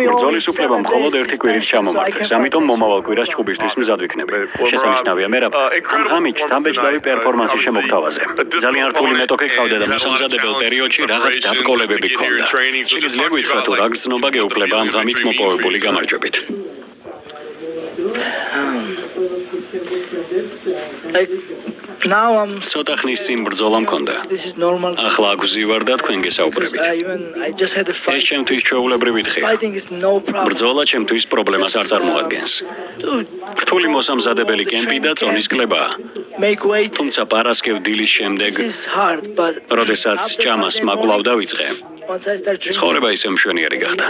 ბრძოლის უფლება მხოლოდ ერთი კვირით ჩამომართეს, ამიტომ მომავალ კვირას ჩხუბისთვის მზად ვიქნები. შესანიშნავია მერაბ, ამ ღამით შთამბეჭდავი პერფორმანსი შემოგთავაზე. ძალიან რთული მეტოქე ჰყავდა და მოსამზადებელ პერიოდში რაღაც დაბკოლებები ჰქონდა. შეგიძლია გითხრათ, თუ რა გრძნობა გეუფლება ამ ღამით მოპოვებული გამარჯვებით? ცოტა ხნის წინ ბრძოლა მქონდა. ახლა აგვზივარ და თქვენ გესაუბრებით. ეს ჩემთვის ჩვეულებრივი დღეა. ბრძოლა ჩემთვის პრობლემას არ წარმოადგენს. რთული მოსამზადებელი კემპი და წონის კლებაა. თუმცა პარასკევ დილის შემდეგ, როდესაც ჭამას მაკლავ დავიწყე, ცხოვრება ისე მშვენიერი გახდა.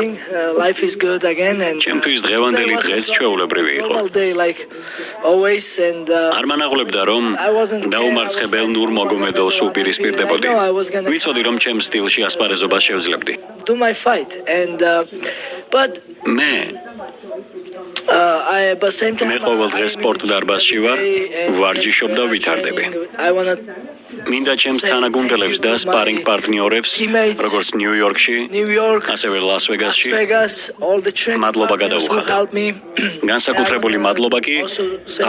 ჩემთვის დღევანდელი დღეც ჩვეულებრივი იყო. არ მანაღლებდა, რომ დაუმარცხებელ ნურმაგომედოვს უპირისპირდებოდი. ვიცოდი, რომ ჩემ სტილში ასპარეზობას შევძლებდი. მე ყოველ დღეს სპორტ დარბაზში ვარ, ვარჯიშობ და ვითარდები. მინდა ჩემს თანაგუნდელებს და სპარინგ პარტნიორებს, როგორც ნიუ-იორკში, ასევე ლას-ვეგასში, მადლობა გადაუხადა. განსაკუთრებული მადლობა კი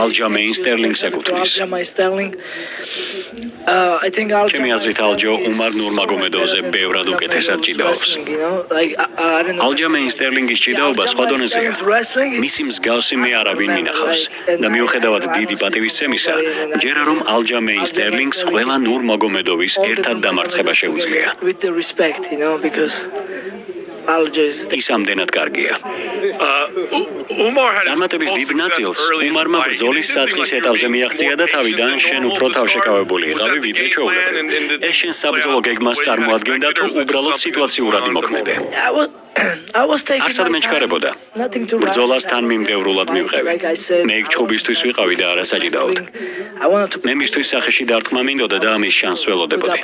ალჯამეინ სტერლინგს ეკუთვნის. ჩემი აზრით ალჯო უმარ ნურმაგომედოვზე ბევრად უკეთესად ჭიდაობს. ალჯამეინ სტერლინგის ჭიდაობა სხვა დონეზეა. მისი მსგავსი მე არავინ მინახავს და მიუხედავად დიდი პატივისცემისა, ჯერა რომ ალჯამეინ სტერლინგს ყველა ნურმაგომედოვის ერთად დამარცხება შეუძლია. ის ამდენად კარგია. წარმატების დიდ ნაწილს უმარმა ბრძოლის საწყის ეტაპზე მიაღწია და თავიდან შენ უფრო თავშეკავებული იყავი, ვიდრე ჩვეულებრივ. ეს შენ საბრძოლო გეგმას წარმოადგენდა თუ უბრალოდ სიტუაციურად იმოქმედე? არსად მეჩქარებოდა. ბრძოლას თანმიმდევრულად მივყევი. მე იქ ჩხუბისთვის ვიყავი და არა საჭიდაოდ. მე მისთვის სახეში დარტყმა მინდოდა და ამის შანსს ველოდებოდი.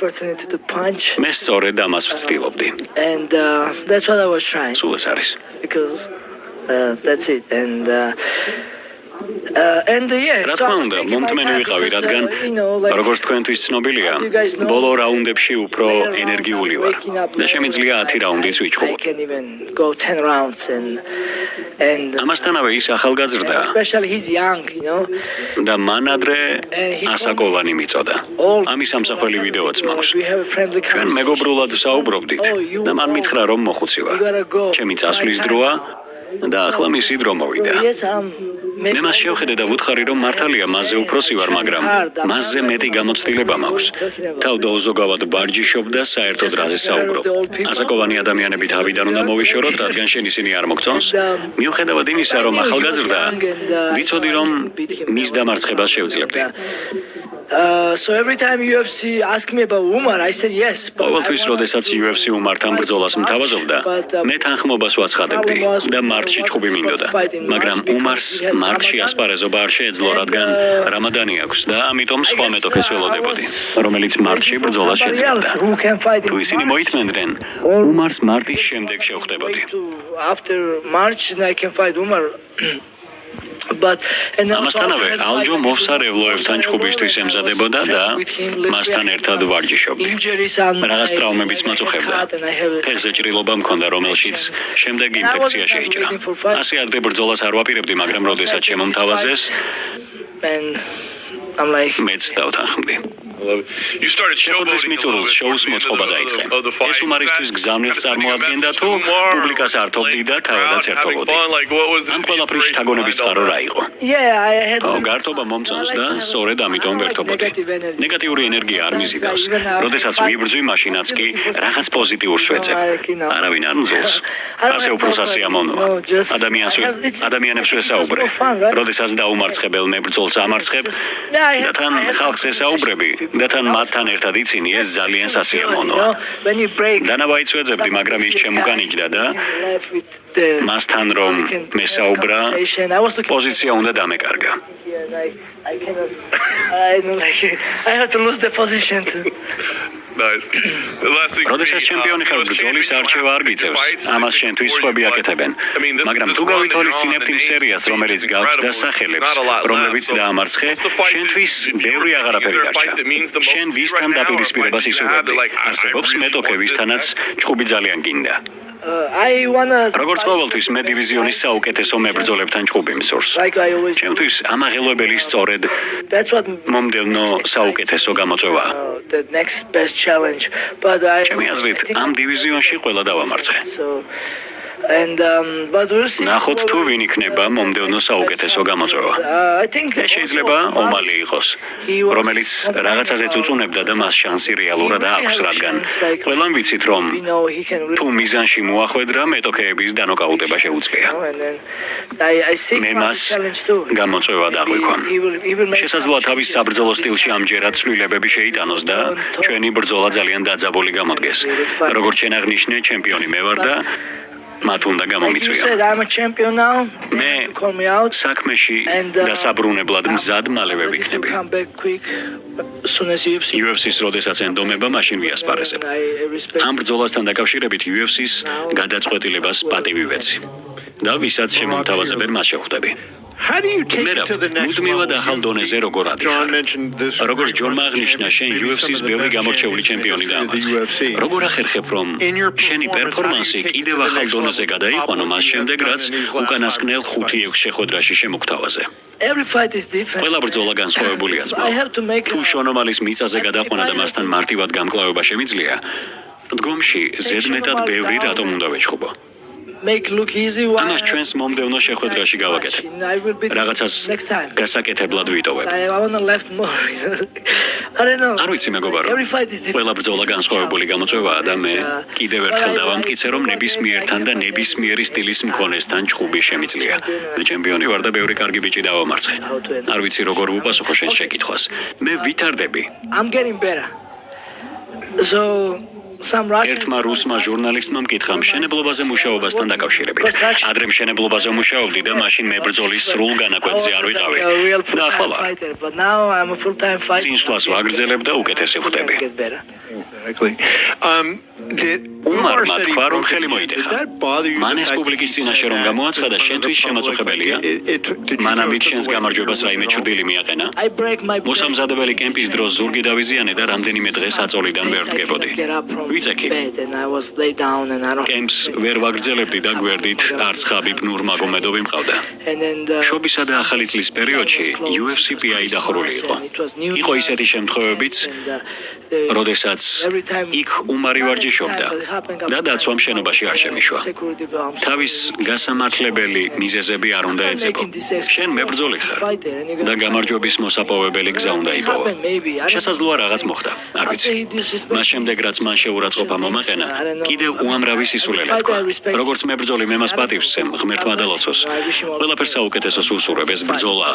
მე სწორედ ამას ვცდილობდი. სულ ეს არის. რა თქმა უნდა, მომთმენი ვიყავი, რადგან, როგორც თქვენთვის ცნობილია, ბოლო რაუნდებში უფრო ენერგიული ვარ და შემიძლია 10 რაუნდიც ვიჩხუბო. ამასთანავე ის ახალგაზრდა და მან ადრე ასაკოვანი მიწოდა. ამის ამსახველი ვიდეოც მაქვს. ჩვენ მეგობრულად ვსაუბრობდით და მან მითხრა, რომ მოხუცი ვარ. ჩემი წასვლის დროა და ახლა მისი დრო მოვიდა. მე მას შევხედე და ვუთხარი, რომ მართალია მასზე უფროსი ვარ, მაგრამ მასზე მეტი გამოცდილება მაქვს. თავდაუზოგავად ვარჯიშობ და საერთოდ რაზე საუბრობ. ასაკოვანი ადამიანები თავიდან უნდა მოვიშოროთ, რადგან შენ ისინი არ მოგწონს. მიუხედავად იმისა, რომ ახალგაზრდა, ვიცოდი, რომ მის დამარცხებას შევძლებდი. So every time UFC asked me about Umar, I said yes. ყოველთვის, როდესაც UFC უმართან ბრძოლას მთავაზობდა, მე თანხმობას ვაცხადებდი და მარტში ჩხუბი მინდოდა. მაგრამ უმარს მარტში ასპარეზობა არ შეეძლო, რადგან რამადანი აქვს და ამიტომ სხვა მეტოქეს ველოდებოდი, რომელიც მარტში ბრძოლას შეძლებდა. თუ ისინი მოითმენდნენ, უმარს მარტის შემდეგ შევხვდებოდი. After March, I can fight Umar. ამასთანავე, ალჯო მოვსარევლოებთან ჩხუბისთვის ემზადებოდა და მასთან ერთად ვარჯიშობდი. რაღაც ტრავმებიც მაწუხებდა. ფეხზე ჭრილობა მქონდა, რომელშიც შემდეგ ინფექცია შეიჭრა. ასე ადრე ბრძოლას არ ვაპირებდი, მაგრამ როდესაც შემომთავაზეს, მეც დავთანხმდი. შეხვედრის მიწურულს შოუს მოწყობა დაიწყე. ეს უმარისთვის გზავნილს წარმოადგენდა, თუ პუბლიკას ართობდი და თავადაც ერთობოდი. ამ ყველაფრის შთაგონების წყარო რა იყო? გართობა მომწონს და სწორედ ამიტომ ვერთობოდი. ნეგატიური ენერგია არ მიზიდავს. როდესაც ვიბრძვი, მაშინაც კი რაღაც პოზიტიურს ვეწევ. არავინ არ მძულს. ასე უფრო სასიამოვნოა. ადამიანებს ვესაუბრე. როდესაც დაუმარცხებელ მებრძოლს ამარცხებ და თან ხალხს ესაუბრები და თან მათთან ერთად იცინი, ეს ძალიან სასიამოვნოა. დანავაიც ვეძებდი, მაგრამ ის ჩემუკანიჭდა და მასთან რომ მესაუბრა, პოზიცია უნდა დამეკარგა. I have to lose the position too. როდესაც ჩემპიონი ხარ, ბრძოლის არჩევა არ გიწევს. ამას შენთვის სხვები აკეთებენ. მაგრამ თუ გავითვალისწინებთ იმ სერიას, რომელიც გაქვს და სახელებს, რომლებიც დაამარცხე, შენთვის ბევრი აღარაფერი დარჩა. შენ ვისთან დაპირისპირებას ისურვებდი? არსებობს მეტოქე, ვისთანაც ჭუბი ძალიან გინდა. I wanna როგორც ყოველთვის მე დივიზიონის საუკეთესო მებრძოლებთან ჭუბი მსურს. like I always ჩემთვის ამაღელვებელი სწორედ that's what მომდევნო საუკეთესო გამოწვევაა. the next best challenge but ჩემი აზრით, ამ დივიზიონში ყველა დავამარცხე. so and but we'll see ნახოთ თუ ვინ იქნება მომდევნო საუკეთესო გამოწვევა. I think ეს შეიძლება ომალი იყოს, რომელიც რაღაცაზე წუწუნებდა და მას შანსი რეალურად აქვს, რადგან ყველამ ვიცით, რომ we know he can really თუ მიზანში მოახვედრა, მეტოქეების დანოკაუტება შეუძლია. and then I see მე him მას as a challenge too გამოწვევა დაღვიქვამ. he will make შესაძლოა თავის საბრძოლო სტილში ამჯერად ცვლილებები შეიტანოს და ჩვენი ბრძოლა ძალიან დაძაბული გამოდგეს. როგორც შენ აღნიშნე, ჩემპიონი მე ვარ და მათ უნდა like you გამომიწვია. said I'm a champion now მე call me out საქმეში დასაბრუნებლად მზად მალევე ვიქნები. come back quick as soon as UFC UFC-ს როდესაც ენდომება, მაშინ ვიასპარესებ. I respect ამ ბრძოლასთან დაკავშირებით UFC-ს გადაწყვეტილებას პატივი ვეცი. და ვისაც შემომთავაზებენ, მას შევხვდები. How do you take მერაბ, it to the next მუდმივად level? ახალ დონეზე როგორ John ადიხარ? mentioned this. როგორც ჯონმა აღნიშნა, შენ Maybe UFC-ს some of the ბევრი best გამორჩეული champions ჩემპიონი in the დაამარცხე. UFC. როგორ ახერხებ, რომ In your შენი performance, პერფორმანსი how do you take it კიდევ to the ახალ next დონეზე level? გადაიყვანო, მას Probably შემდეგ, have რაც done in these last უკანასკნელ 5 5-6 შეხვედრაში შემოგთავაზე. every fight is different ყველა ბრძოლა განსხვავებულია I ძმაო. have to make თუ შონომალის მიწაზე გადაყვანა და მასთან მარტივად გამკლავება შემიძლია, დგომში ზედმეტად ბევრი რატომ უნდა ვეჩხუბო. make look easy ამას ჩვენს მომდევნო შეხვედრაში გავაკეთებ. I will be რაღაცას next time გასაკეთებლად ვიტოვებ. I wanna left more I don't know არ ვიცი მეგობარო. every fight is different ყველა ბრძოლა განსხვავებული გამოწვევაა და მე კიდევ ერთხელ დავამტკიცე, რომ ნებისმიერთან და ნებისმიერი სტილის მქონესთან ჭუბი შემიძლია. მე ჩემპიონი ვარ და ბევრი კარგი ბიჭი დავამარცხე. არ ვიცი როგორ ვუპასუხო შენს შეკითხვას. მე ვითარდები. I'm getting better so some Russian ერთმა რუსმა ჟურნალისტმა მკითხა მშენებლობაზე მუშაობასთან დაკავშირებით. ადრე მშენებლობაზე მუშაობდი და მაშინ მე ბრძოლის სრულ განაკვეთზე არ ვიყავი. და ახლა ვარ. but now I'm a full-time fighter წინსვლას ვაგრძელებ და უკეთესი ვხდები. get better Exactly. უმარმა თქვა, რომ ხელი მოიტეხა. მან ეს პუბლიკის წინაშე რომ გამოაცხადა, შენთვის შემაწუხებელია? მანამდე შენს გამარჯვებას რაიმე ჩრდილი მიაყენა? I break my მოსამზადებელი კემპის დროს ზურგი დავიზიანე და რამდენიმე დღეს აწოლიდან ვერ ვდგებოდი. ვიწექი. and I was laid down and I don't კემპს ვერ ვაგრძელებდი და გვერდით არც ხაბიბ ნურმაგომედოვი მყავდა. and then შობისა და ახალი წლის პერიოდში UFC PI დახურული იყო. იყო ისეთი შემთხვევებიც, როდესაც იქ უმარი ვარჯიშობდა და დაცვამ შენობაში არ შემიშვა. თავის გასამართლებელი მიზეზები არ უნდა ეძებო. შენ მებრძოლი ხარ და გამარჯვების მოსაპოვებელი გზა უნდა იპოვო. შესაძლოა რაღაც მოხდა, არ ვიცი. მას შემდეგ რაც მან შეურაცხყოფა მომაყენა, კიდევ უამრავი სისულელე თქვა. როგორც მებრძოლი მე მას პატივს ვცემ, ღმერთმა დალოცოს. ყველაფერს საუკეთესოს უსურვებ, ეს ბრძოლა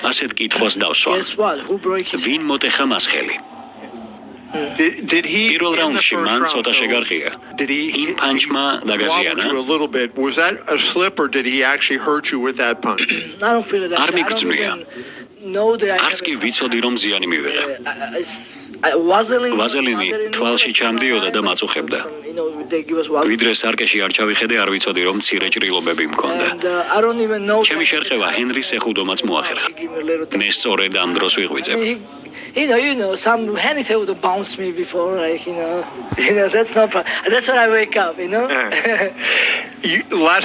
ასეთ კითხვას დავსვამ. guess what who broke his ვინ მოტეხა მას ხელი? Did he პირველ in the რაუნდში first მან round, ცოტა so შეგარყია. did he იმ პანჩმა wobbled დაგაზიანა. you a little bit? Was that a slip or did he actually hurt you with that punch? I don't feel that არ I don't მიგრძნია. even know that I არც კი ვიცოდი რომ ზიანი მივიღე. Vaseline ვაზელინი თვალში ჩამდიოდა და მაწუხებდა. ვიდრე სარკეში არ ჩავიხედე, არ ვიცოდი რომ მცირე ჭრილობები მქონდა. and I don't even know ჩემი შერყევა ჰენრის ეხუდომაც მოახერხა. მე სწორედ ამ დროს ვიღვიძებ. you know, some Hennis would bounce me before, like, that's not, that's when I wake up, Last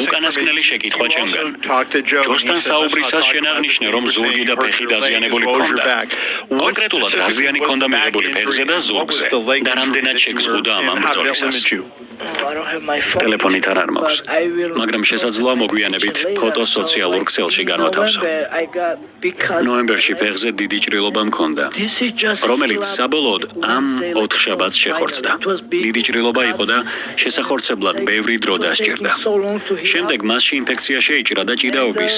thing for უკანასკნელი me, შეკითხვა you ჩემგან. also talked to Joe. ჯოსთან საუბრისას შენ აღნიშნე, რომ ზურგი და ფეხი დაზიანებული ჰქონდა. კონკრეტულად რაზიანი ჰქონდა მიღებული ფეხზე და ზურგზე და რამდენად შეგზღუდა ამ ბრძოლისას? I don't have my phone. ტელეფონით არ მაქვს. But I will. მაგრამ შესაძლოა მოგვიანებით ფოტო სოციალურ ქსელში განვათავსო. I got big cuts. ნოემბერში ფეხზე დიდი ჭრილობა მქონდა, This is just რომელიც საბოლოოდ ამ 4 შაბათს შეხორცდა. დიდი ჭრილობა იყო და შესახორცებლად ბევრი დრო დასჭირდა. შემდეგ მასში ინფექცია შეიჭრა და ჭიდაობის,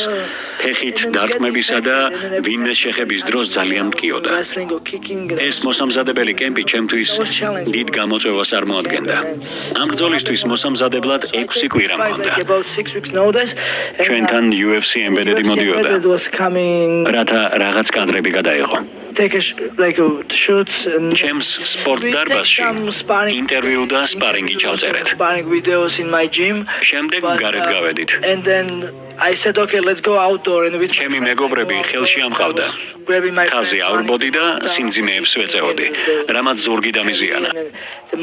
ფეხით დარტყმებისა და ვინმეს შეხების დროს ძალიან მტკიოდა. ეს მოსამზადებელი კემპი ჩემთვის დიდ გამოწვევას წარმოადგენდა. ამ ბრძოლისთვის მოსამზადებლად 6 კვირა მქონდა. ჩვენთან UFC ემბედედი მოდიოდა, რათა რაღაც კადრები გადაიღო. take shoots and ჩემს სპორტ დარბაზში ინტერვიუ და სპარინგი ჩავწერეთ. sparring videos in my gym. შემდეგ გარეთ გავედით. And then I said, okay, let's go outdoor and with ჩემი მეგობრები ხელში ამყავდა. თაზე ავრბოდი და სიმძიმეებს ვეწეოდი. რამაც ზურგი დამიზიანა.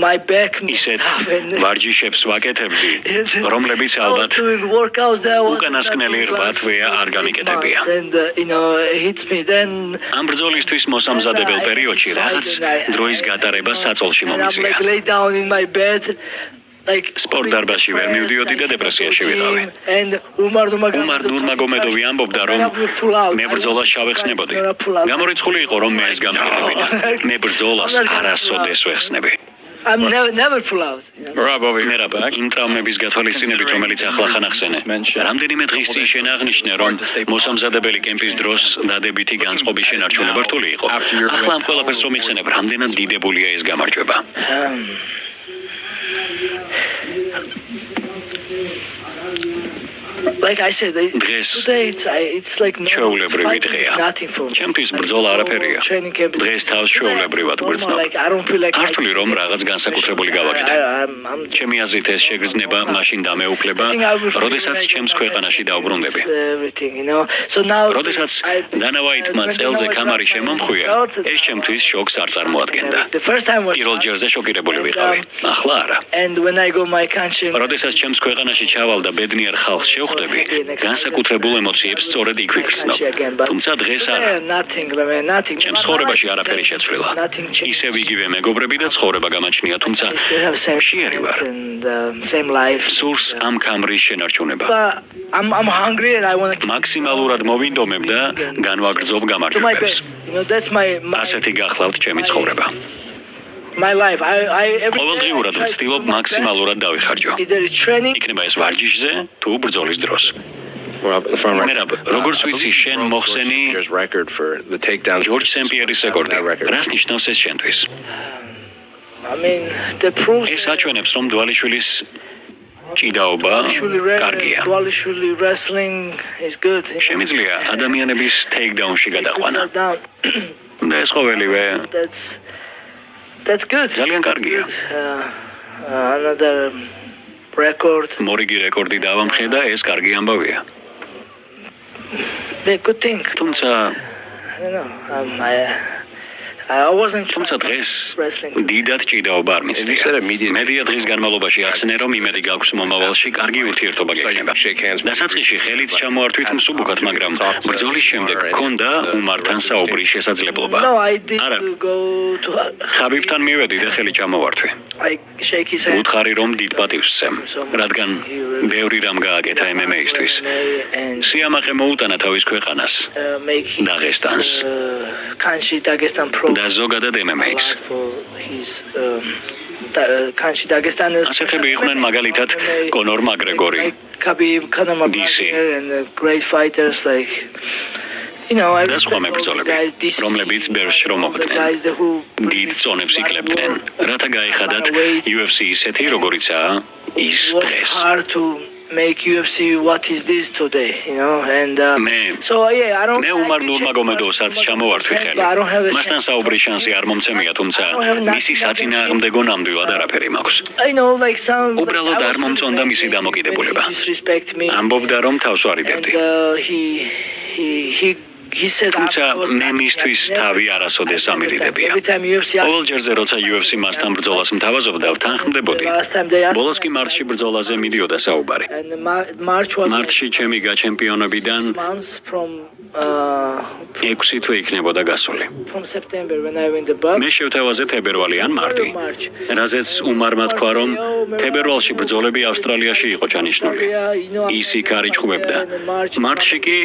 My back ისეთ ვარჯიშებს ვაკეთებდი, რომლებიც ალბათ უკანასკნელი 8 თვეა არ გამიკეთებია. And hits me then ამ ბრძოლისთვის მოსამზადებელ პერიოდში რაღაც დროის გატარება საწოლში and I'm მომიწია. like lay down in my bed. სპორტ დარბაზში ვერ მივდიოდი და დეპრესიაში ვიყავი. უმარ ნურმაგომედოვი ამბობდა, რომ მე ბრძოლას შავეხსნებოდი. გამორიცხული იყო, რომ მე ეს გამეკეთებინა. მე ბრძოლას არასოდეს ვეხსნები. I'm never pull out. მერაბა, იმ ტრავმების გათვალისწინებით, რომელიც ახლა ხანახსენე. რამდენიმე დღის წინ შენ აღნიშნე, რომ მოსამზადებელი კემპის დროს დადებითი განწყობის შენარჩუნება რთული იყო. ახლა ამ ყველაფერს რომ იხსენებ, რამდენად დიდებულია ეს გამარჯვება? Like I said, today it's like ჩვეულებრივი დღეა. ჩემთვის ბრძოლა არაფერია. დღეს თავს ჩვეულებრივად გვრძნობ. ართული რომ რაღაც განსაკუთრებული გავაკეთე. ჩემი აზრით ეს შეგრძნება მაშინ დამეუფლება, როდესაც ჩემს ქვეყანაში დავბრუნდები. როდესაც დანავაითმა წელზე კამარი შემომხვია, ეს ჩემთვის შოკს არ წარმოადგენდა. პირველ ჯერზე შოკირებული ვიყავი. ახლა არა. როდესაც ჩემს ქვეყანაში ჩავალ და ბედნიერ ხალხს შევხვდები, განსაკუთრებულ ემოციებს სწორედ იქ ვიქრცნობ. თუმცა დღეს არა. ჩემს ცხოვრებაში არაფერი შეცვლილა. ისევ იგივე მეგობრები და ცხოვრება გამაჩნია, თუმცა შეერი ვარ. სურს ამ კამრის შენარჩუნება. მაქსიმალურად მოვინდომებ და განვაგრძობ გამარჯვებებს. ასეთი გახლავთ ჩემი ცხოვრება. ყოველდღიურად ვცდილობ მაქსიმალურად დავიხარჯო. იქნება ეს ვარჯიშზე თუ ბრძოლის დროს. მერაბ, როგორც ვიცი, შენ მოხსენი ჯორჯ სენ-პიერის რეკორდი. რას ნიშნავს ეს შენთვის? ეს აჩვენებს, რომ დვალიშვილის ჭიდაობა კარგია. შემიძლია ადამიანების ტეიქდაუნში გადაყვანა. და ეს ყოველივე That's good. ძალიან კარგია. Another record. მორიგი რეკორდი დავამხე და ეს კარგი ამბავია. Good thing. თუმცა I don't know. I wasn't თუმცა დღეს დიდად ჭიდაობა არ მიცდია. მედია დღის განმავლობაში ახსენე, რომ იმედი გაქვს მომავალში კარგი ურთიერთობა გექნება. დასაწყისში ხელით ჩამოართვით მსუბუქად, მაგრამ ბრძოლის შემდეგ გქონდა უმართან საუბრის შესაძლებლობა. არა. ხაბიბთან მივედი და ხელი ჩამოვართვი. უთხარი, რომ დიდ პატივს ვსცემ, რადგან ბევრი რამ გააკეთა MMA-ისთვის. სიამაყე მოუტანა თავის ქვეყანას, დაღესტანს. და ზოგადად MMA-ს. ასეთები იყვნენ მაგალითად კონორ მაკგრეგორი, DC და სხვა მებრძოლები, რომლებიც ბევრს შრომობდნენ, დიდ წონებს იკლებდნენ, რათა გაეხადათ UFC ისეთი, როგორიცაა ის დღეს. Make UFC what is this today, and so I don't. მე უმარ ნურმაგომედოვსაც ჩამოვართვი ხელი. მასთან საუბრის შანსი არ მომცემია, თუმცა მისი საწინააღმდეგო ნამდვილად არაფერი მაქვს. I know like some. უბრალოდ არ მომწონდა მისი დამოკიდებულება. ამბობდა, რომ თავს ვარიდებდი. თუმცა მე მისთვის თავი არასოდეს ამირიდებია. ყოველ ჯერზე როცა UFC მასთან ბრძოლას მთავაზობდა, ვთანხმდებოდი. ბოლოს კი მარტში ბრძოლაზე მიდიოდა საუბარი. მარტში ჩემი გაჩემპიონებიდან 6 თვე იქნებოდა გასული. მე შევთავაზე თებერვალი ან მარტი. რაზეც უმარმა თქვა, რომ თებერვალში ბრძოლები ავსტრალიაში იყო ჩანიშნული. ის იქ არ იჭხუებდა. მარტში კი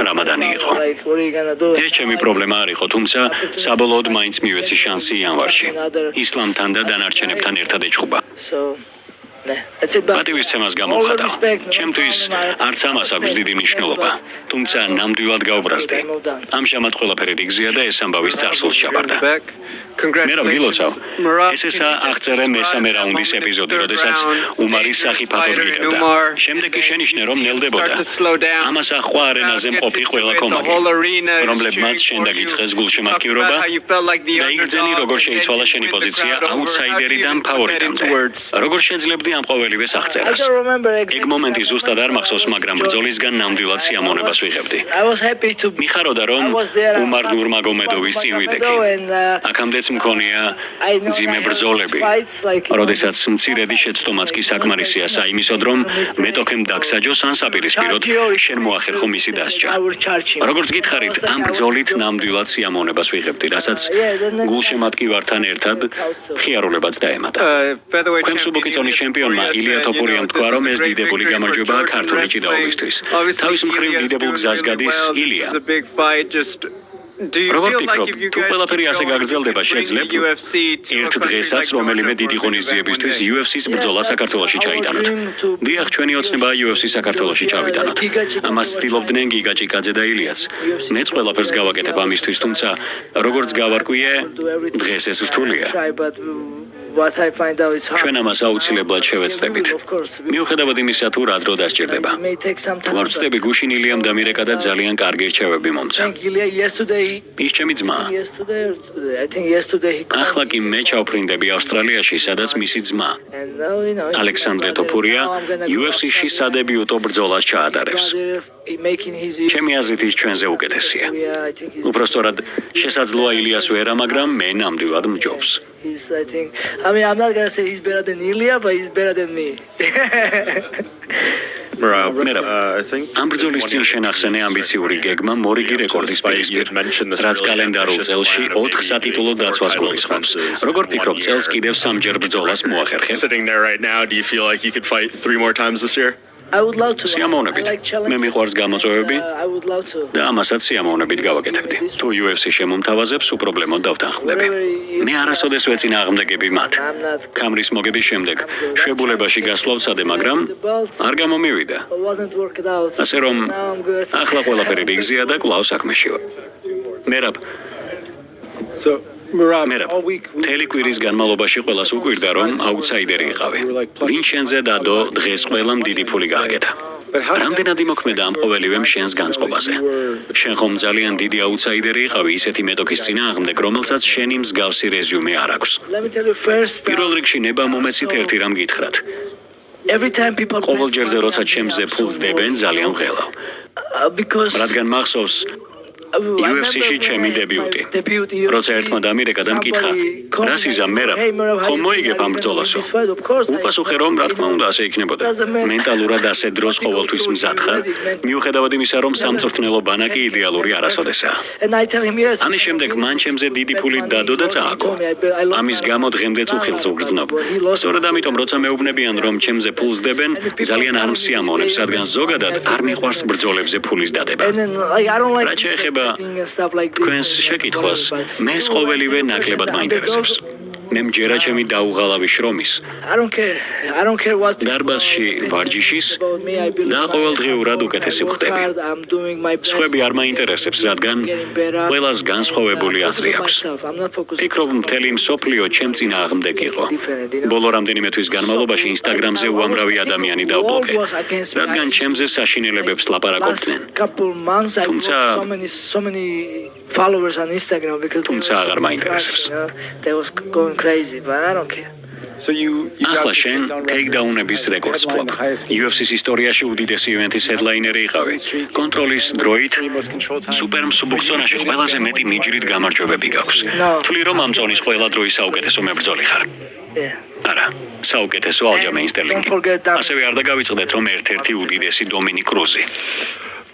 რამადანი იყო. ეს ჩემი პრობლემა არ იყო, თუმცა საბოლოოდ მაინც მივეცი შანსი იანვარში. ისლამთან და დანარჩენებთან ერთად ეჭხუბა. That's it. პატივისცემას გამოვხატავ. ჩემთვის არც ამას აქვს დიდი მნიშვნელობა. თუმცა ნამდვილად გაუბრაზდი. ამჟამად ყველაფერი რიგზია და ეს ამბავის წარსულს ჩაბარდა. მე რა გილოცავ? ეს აღწერე მესამე რაუნდის ეპიზოდი, როდესაც უმარის სახი ფათოდ გიტევდა. შემდეგ კი შენიშნე, რომ ნელდებოდა. ამას ახვა არენაზე მყოფი ყველა კომაგი, რომლებმაც შენ დაგიწყეს გულშემატკივრობა და იგრძენი როგორ შეიცვალა შენი პოზიცია აუტსაიდერიდან ფავორიტამდე. როგორ შეძლებდი ამ ყოველივეს აღწერას? ეგ მომენტი ზუსტად არ მახსოვს, მაგრამ ბრძოლისგან ნამდვილად სიამოვნებას ვიღებდი. მიხაროდა, რომ უმარ ნურმაგომედოვის წინ ვიდექი. აქამდეც მქონია ძიმე ბრძოლები, როდესაც მცირედი შეცდომაც კი საკმარისია საიმისოდ, რომ მეტოქემ დაგსაჯოს ან საპირისპიროდ შენ მოახერხო მისი დასჯა. როგორც გითხარით, ამ ბრძოლით ნამდვილად სიამოვნებას ვიღებდი, რასაც გულშემატკივართან ერთად მხიარულებაც დაემატა. ქვემს უბოქიწონის ჩემპიონმა ილია თოფურიამ თქვა, რომ ეს დიდებული გამარჯვებაა ქართული ჭიდაობისთვის. თავის მხრივ დიდებულ გზას გადის ილია. როგორ ფიქრობ, თუ ყველაფერი ასე გაგრძელდება, შეძლებ ერთ დღესაც რომელიმე დიდი ღონისძიებისთვის UFC-ს ბრძოლა საქართველოში ჩაიტანოთ. დიახ, ჩვენი ოცნებაა UFC საქართველოში ჩავიტანოთ. ამას ცდილობდნენ გიგა ჭიკაძე და ილიაც. მეც ყველაფერს გავაკეთებ ამისთვის, თუმცა როგორც გავარკვიე, დღეს ეს რთულია. ჩვენ ამას აუცილებლად შევეცდებით. მიუხედავად იმისა, თუ რა დრო დასჭირდება. თუ არ ვწდები, გუშინ ილიამ დამირეკა და ძალიან კარგი რჩევები მომცა. ის ჩემი ძმაა. ახლა კი მე ჩავფრინდები ავსტრალიაში, სადაც მისი ძმა ალექსანდრე თოფურია UFC-ში სადებიუტო ბრძოლას ჩაატარებს. ჩემი აზრით ის ჩვენზე უკეთესია. უпростоრად შესაძლოა ილიას ვერა, მაგრამ მე ნამდვილად მჯობს. I mean, I'm not gonna say he's better than Ilya, but he's better than me. ამ ბრძოლის წინ შენახსენე ამბიციური გეგმა მორიგი რეკორდის პირისპირ, რაც კალენდარულ წელში 4 სატიტულო დაცვას გულისხმობს. როგორ ფიქრობ, წელს კიდევ 3-ჯერ ბრძოლას მოახერხებ? I would love to. სიამოვნებით. მე მიყვარს გამოწვევები და ამასაც სიამოვნებით გავაკეთებდი. თუ UFC შემომთავაზებს, უპრობლემოდ დავთანხმდები. მე არასოდეს ვეწინააღმდეგები მათ. კამრის მოგების შემდეგ შებულებაში გასვლა ვცადე, მაგრამ არ გამომივიდა. ასე რომ ახლა ყველაფერი რიგზია და კვლავ საქმეში ვარ. მერაბ, მთელი კვირის განმავლობაში ყველას უკვირდა, რომ აუტსაიდერი იყავი. ვინ შენზე დადო, დღეს ყველამ დიდი ფული გააკეთა. რამდენად იმოქმედა ამ ყოველივემ შენს განწყობაზე? შენ ხომ ძალიან დიდი აუტსაიდერი იყავი ისეთი მეტოქის წინააღმდეგ, რომელსაც შენი მსგავსი რეზიუმე არ აქვს. პირველ რიგში ნება მომეცით ერთი რამ გითხრათ. ყოველ ჯერზე როცა ჩემზე ფულს დებენ, ძალიან ვღელავ. რადგან მახსოვს UFC-ში ჩემი დებიუტი. როცა ერთმა დამირეკა და მკითხა, რა სიზამ მერაბ, ხომ მოიგებ ამ ბრძოლასო? უპასუხე, რომ რა თქმა უნდა ასე იქნებოდა. მენტალურად ასე დროს ყოველთვის მზად ხარ, მიუხედავად იმისა, რომ სამწვრთნელო ბანაკი იდეალური არასოდესაა. ამის შემდეგ მან ჩემზე დიდი ფული დადო და წააგო. ამის გამო დღემდე წუხილს ვგრძნობ. სწორედ ამიტომ, როცა მეუბნებიან, რომ ჩემზე ფულს დებენ, ძალიან არ მსიამოვნებს, რადგან ზოგადად არ მიყვარს ბრძოლებზე ფულის დადება. რაც შეეხება თქვენს შეკითხვას, მე ეს ყოველივე ნაკლებად მაინტერესებს. მე მჯერა ჩემი დაუღალავი შრომის, დარბაზში ვარჯიშის და ყოველდღიურად უკეთესი ვხდები. სხვები არ მაინტერესებს, რადგან ყველას განსხვავებული აზრი აქვს. ფიქრობ, მთელი მსოფლიო ჩემ წინააღმდეგ იყო. ბოლო რამდენიმე თვის განმავლობაში ინსტაგრამზე უამრავი ადამიანი დაუბლოკე, რადგან ჩემზე საშინელებებს ლაპარაკობდნენ. თუმცა აღარ მაინტერესებს. ახლა შენ ტეიქდაუნების რეკორდს ფლობ. UFC-ს ისტორიაში უდიდესი ივენთის ჰედლაინერი იყავი. კონტროლის დროით სუპერ მსუბუქ-ზონაში ყველაზე მეტი მიჯრით გამარჯვებები გაქვს. თვლი რომ ამ ზონის ყველა დროის საუკეთესო მებრძოლი ხარ. არა, საუკეთესო ალჯამეინ სტერლინგი. ასევე არ დაგავიწყდეთ, რომ ერთ-ერთი უდიდესი დომინიკ კრუზი.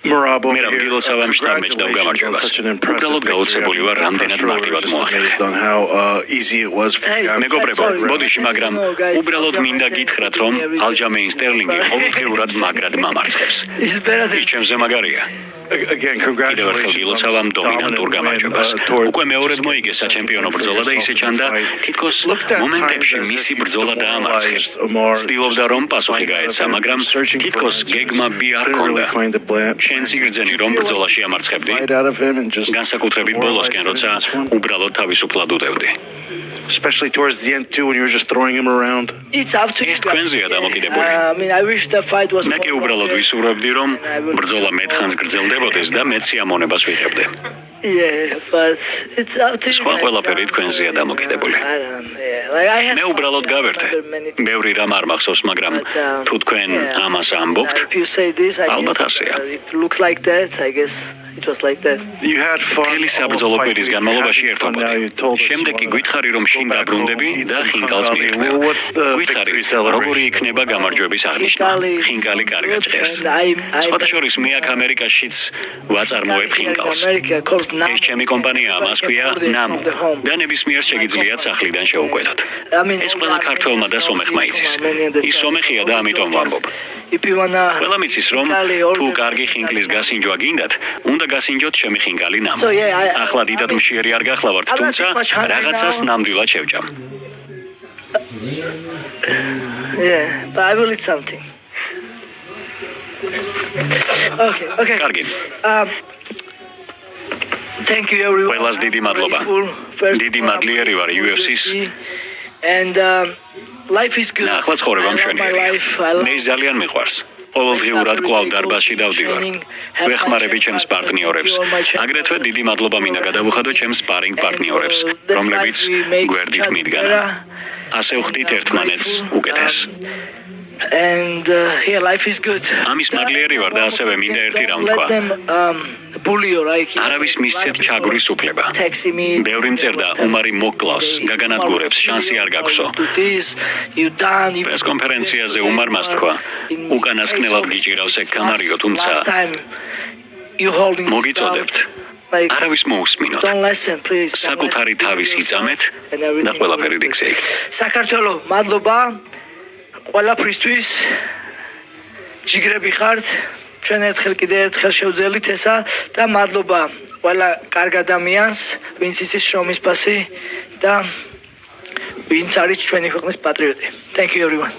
მერაბ გილოცავ ამ შტაბ-მეჩ დავგამარჯვებას. უბრალოდ გაოცებული ვარ, რამდენად მარტივად მოახერხე. მეგობრებო, ბოდიში, მაგრამ უბრალოდ მინდა გითხრათ, რომ ალჯამეინ სტერლინგი ყოველდღიურად მაგრად მამარცხებს. ის ჩემზე მაგარია. კიდევ ერთხელ გილოცავ ამ დომინანტურ გამარჯვებას. უკვე მეორედ მოიგე საჩემპიონო ბრძოლა და ისე ჩანდა, თითქოს მომენტებში მისი ბრძოლა დაამარცხეს. ცდილობდა რომ პასუხი გაეცა, მაგრამ თითქოს გეგმა ბი არ ჰქონდა. შენც იგრძენი რომ ბრძოლაში ამარცხებდი? განსაკუთრებით ბოლოსკენ, როცა უბრალოდ თავისუფლად უდევდი. Especially towards the end too, when you were just throwing him around. It's up to you. ეს თქვენზეა დამოკიდებული. I mean, I wish the fight was მე კი უბრალოდ ვისურვებდი რომ ბრძოლა მეტხანს გრძელდებოდეს და მეც სიამოვნებას ვიღებდი. Yeah, but it's up to you. სხვა ყველაფერი თქვენზეა დამოკიდებული. მე უბრალოდ გავერთე. ბევრი რამ არ მახსოვს, მაგრამ თუ თქვენ ამას ამბობთ, ალბათ ასეა. Look like that, I guess it was like that. You had fun. მთელი საბრძოლო კვირის განმავლობაში ერთობოდი. შემდეგ კი გითხარი რომ შინ დაბრუნდები და ხინკალს მიირთმევ. გითხარი როგორი იქნება გამარჯვების აღნიშვნა. ხინკალი კარგად ჭრეს. სხვათა შორის მე აქ ამერიკაშიც ვაწარმოებ ხინკალს. ეს ჩემი კომპანიაა, მას ქვია ნამუ და ნებისმიერ შეგიძლიათ სახლიდან შეუკვეთოთ. ეს ყველა ქართველმა და სომეხმა იცის. ის სომეხია და ამიტომ ვამბობ. ყველამ იცის რომ თუ კარგი ხინკლის გასინჯვა გინდათ, უნდა გასინჯოთ ჩემი ხინკალი ნამუ. ახლა დიდად მშიერი არ გახლავართ, თუმცა რაღაცას ნამდვილად შევჭამ. Yeah, but I will eat something. Okay. კარგი. Thank you everyone. ყველას დიდი მადლობა. დიდი მადლიერი ვარ UFC-ს. And life is good. ახლა ცხოვრება მშვენიერია. მე ძალიან მიყვარს. ყოველდღიურად კვლავ დარბაზში დავდივარ. ვეხმარები ჩემს პარტნიორებს. აგრეთვე დიდი მადლობა მინდა გადავუხადო ჩემს სპარინგ პარტნიორებს, რომლებიც გვერდით მიდგან. ასე ვხდით ერთმანეთს უკეთეს. And yeah, life is good. ამის მადლიერი ვარ და ასევე მინდა ერთი რამ თქვა. არავის მისცეთ ჩაგვრის უფლება. ბევრი მწერდა უმარი მოკლავს, გაგანადგურებს, შანსი არ გაქვსო. პრესკონფერენციაზე უმარმას თქვა, უკანასკნელად გიჭირავს ეგ კამარიო, თუმცა მოგიწოდებთ. არავის მოусმინოთ. საკუთარი თავის იწამეთ და ყველაფერი რიგზე იქნება. საქართველო, მადლობა. ყველაფრისთვის ჯიგრები ხართ. ჩვენ ერთხელ კიდე ერთხელ შევძელით ესა და მადლობა ყველა კარგ ადამიანს, ვინც იცის შრომის ფასი და ვინც არის ჩვენი ქვეყნის პატრიოტი. Thank you everyone.